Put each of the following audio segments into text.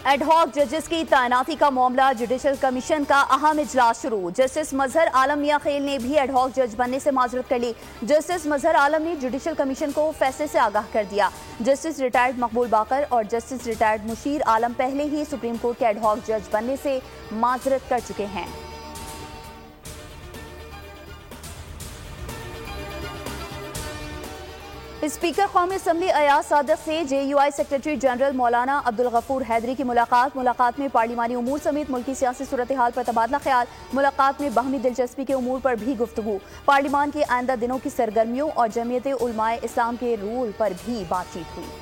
Ad hoc जजेस की तैनाती का मामला जुडिशल कमीशन का अहम इजलास शुरू। जस्टिस मजहर आलम मियां खेल ने भी एडहॉक जज बनने से माजरत कर ली। जस्टिस मजहर आलम ने जुडिशल कमीशन को फैसले से आगाह कर दिया। जस्टिस रिटायर्ड मकबूल बाकर और जस्टिस रिटायर्ड मुशीर आलम पहले ही सुप्रीम कोर्ट के एडहॉक जज बनने से माजरत कर चुके हैं। स्पीकर कौमी असम्बली अयाज सादिक से JUI सेक्रेटरी जनरल मौलाना अब्दुल गफूर हैदरी की मुलाकात में पार्लिमानी उमूर समेत मुल्की सियासी सूरत हाल पर तबादला ख्याल। मुलाकात में बाहमी दिलचस्पी के उमूर पर भी गुफ्तगू। पार्लिमान के आइंदा दिनों की सरगर्मियों और जमीयत उलमाए इस्लाम के रूल पर भी बातचीत हुई।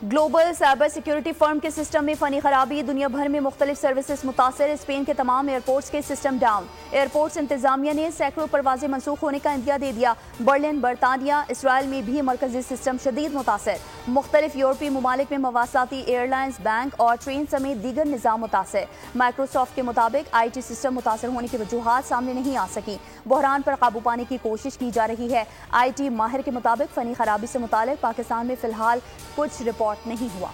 ग्लोबल साइबर सिक्योरिटी फर्म के सिस्टम में फनी खराबी। दुनिया भर में मुख्तलिफ सर्विसेज मुतासर। स्पेन के तमाम एयरपोर्ट्स के सिस्टम डाउन। एयरपोर्ट्स इंतजामिया ने सैकड़ों परवाजें मनसूख होने का इंदिया दे दिया। बर्लिन, बरतानिया, इसराइल में भी मरकजी सिस्टम शदीद मुतासर। मुख्तलिफ यूरोपीय ममालिक में मवासाती एयरलाइंस, बैंक और ट्रेन समेत दीगर निज़ाम मुतासर। माइक्रोसॉफ्ट के मुताबिक IT सिस्टम मुतासर होने की वजूहात सामने नहीं आ सकी। बहरान पर काबू पाने की कोशिश की जा रही है। IT माहिर के मुताबिक फनी खराबी से मुतालिक पाकिस्तान में फिलहाल कुछ रिपोर्ट नहीं हुआ।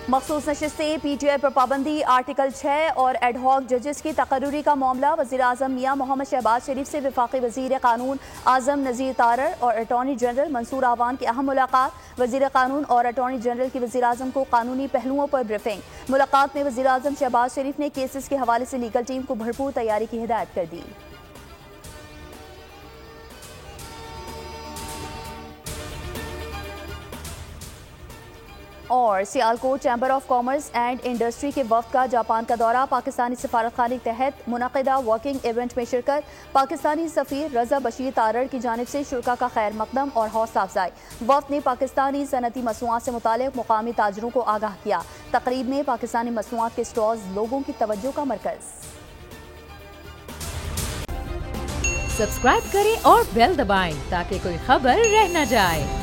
मखसूस नशिस्त से PTI पर पाबंदी। आर्टिकल 6 और एडहॉक जजेस की तकर्रुरी का मामला। वज़ीर आज़म मियां मोहम्मद शहबाज शरीफ से वफाकी वज़ीर कानून आज़म नज़ीर तारड़ और अटॉर्नी जनरल मंसूर आवान की अहम मुलाकात। वज़ीर कानून और अटॉर्नी जनरल की वज़ीर आज़म को कानूनी पहलुओं पर ब्रीफिंग। मुलाकात में वज़ीर आज़म शहबाज शरीफ ने केसेस के हवाले से लीगल टीम को भरपूर तैयारी की हिदायत कर दी। और Sialkot chamber of commerce and industry के वफ्द का जापान का दौरा। पाकिस्तानी सफारतखाने के तहत मुनक़िदा वर्किंग इवेंट में शिरकत। पाकिस्तानी सफ़ीर रज़ा बशीर तारड़ की जानिब से शुरा का खैर मकदम और हौसला अफजाई। वफ्द ने पाकिस्तानी सनती मसनूआत से मुतालिक मुकामी ताजरों को आगाह किया। तकरीब में पाकिस्तानी मसनूआत के स्टॉल्स लोगों की तवज्जो का मरकज। सब्सक्राइब करें और बेल दबाएं ताकि कोई खबर रह न जाए।